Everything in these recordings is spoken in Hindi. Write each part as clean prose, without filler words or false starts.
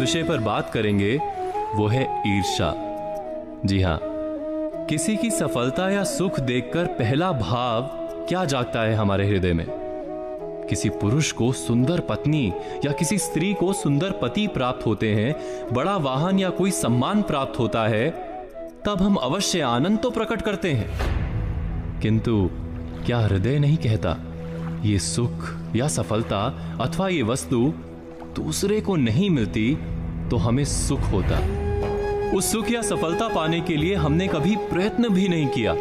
विषय पर बात करेंगे वो है ईर्ष्या। जी हाँ, किसी की सफलता या सुख देखकर पहला भाव क्या जागता है हमारे हृदय में? किसी पुरुष को सुंदर पत्नी या किसी स्त्री को सुंदर पति प्राप्त होते हैं, बड़ा वाहन या कोई सम्मान प्राप्त होता है, तब हम अवश्य आनंद तो प्रकट करते हैं। किंतु क्या हृदय नहीं कहता, ये सुख या सफलता अथवा ये वस्तु दूसरे को नहीं मिलती तो हमें सुख होता। उस सुख या सफलता पाने के लिए हमने कभी प्रयत्न भी नहीं किया।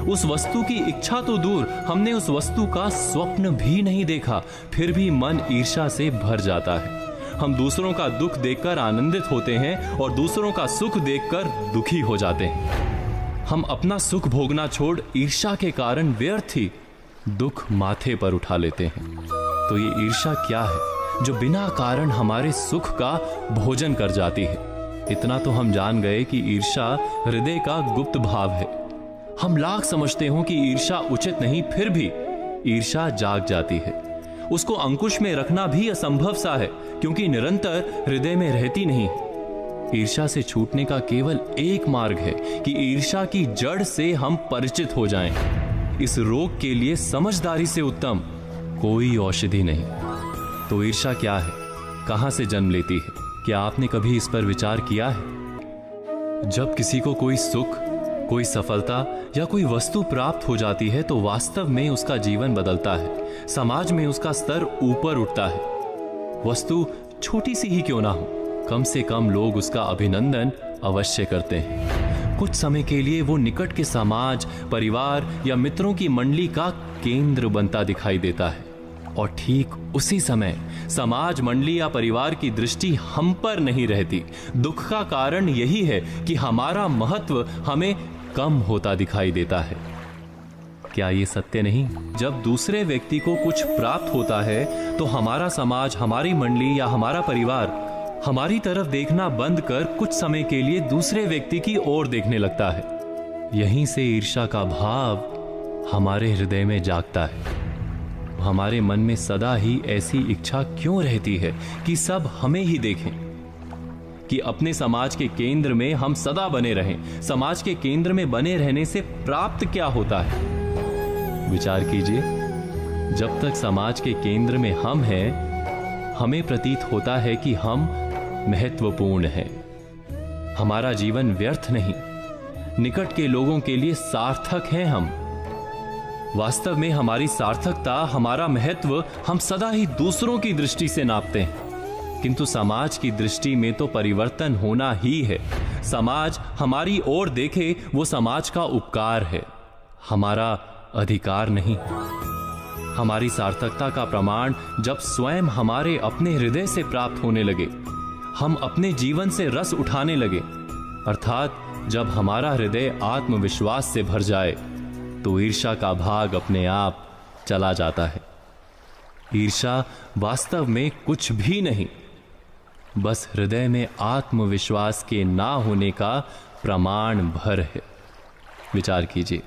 उस वस्तु की इच्छा तो दूर, हमने उस वस्तु का स्वप्न भी नहीं देखा, फिर भी मन ईर्ष्या से भर जाता है। हम दूसरों का दुख देखकर आनंदित होते हैं और दूसरों का सुख देखकर दुखी हो जाते हैं। हम अपना सुख भोगना छोड़ ईर्ष्या के कारण व्यर्थ ही दुख माथे पर उठा लेते हैं। तो ये ईर्ष्या क्या है जो बिना कारण हमारे सुख का भोजन कर जाती है? इतना तो हम जान गए कि ईर्ष्या हृदय का गुप्त भाव है। हम लाख समझते हो कि ईर्ष्या उचित नहीं, फिर भी ईर्ष्या जाग जाती है। उसको अंकुश में रखना भी असंभव सा है, क्योंकि निरंतर हृदय में रहती नहीं। ईर्ष्या से छूटने का केवल एक मार्ग है कि ईर्ष्या की जड़ से हम परिचित हो जाएं। इस रोग के लिए समझदारी से उत्तम कोई औषधि नहीं। तो ईर्ष्या क्या है, कहां से जन्म लेती है? क्या आपने कभी इस पर विचार किया है? जब किसी को कोई सुख, कोई सफलता या कोई वस्तु प्राप्त हो जाती है तो वास्तव में उसका जीवन बदलता है, समाज में उसका स्तर ऊपर उठता है। वस्तु छोटी सी ही क्यों ना हो, कम से कम लोग उसका अभिनंदन अवश्य करते हैं। कुछ समय के लिए वो निकट के समाज, परिवार या मित्रों की मंडली का केंद्र बनता दिखाई देता है, और ठीक उसी समय समाज, मंडली या परिवार की दृष्टि हम पर नहीं रहती। दुख का कारण यही है कि हमारा महत्व हमें कम होता दिखाई देता है। क्या ये सत्य नहीं? जब दूसरे व्यक्ति को कुछ प्राप्त होता है तो हमारा समाज, हमारी मंडली या हमारा परिवार हमारी तरफ देखना बंद कर कुछ समय के लिए दूसरे व्यक्ति की ओर देखने लगता है। यहीं से ईर्ष्या का भाव हमारे हृदय में जागता है। हमारे मन में सदा ही ऐसी इच्छा क्यों रहती है कि सब हमें ही देखें, कि अपने समाज के केंद्र में हम सदा बने रहें। समाज के केंद्र में बने रहने से प्राप्त क्या होता है? विचार कीजिए, जब तक समाज के केंद्र में हम हैं, हमें प्रतीत होता है कि हम महत्वपूर्ण हैं। हमारा जीवन व्यर्थ नहीं, निकट के लोगों के लिए सार्थक हैं हम। वास्तव में हमारी सार्थकता, हमारा महत्व हम सदा ही दूसरों की दृष्टि से नापते हैं, किंतु समाज की दृष्टि में तो परिवर्तन होना ही है। समाज हमारी ओर देखे वो समाज का उपकार है, हमारा अधिकार नहीं। हमारी सार्थकता का प्रमाण जब स्वयं हमारे अपने हृदय से प्राप्त होने लगे, हम अपने जीवन से रस उठाने लगे, अर्थात जब हमारा हृदय आत्मविश्वास से भर जाए, तो ईर्ष्या का भाग अपने आप चला जाता है। ईर्ष्या वास्तव में कुछ भी नहीं, बस हृदय में आत्मविश्वास के ना होने का प्रमाण भर है। विचार कीजिए।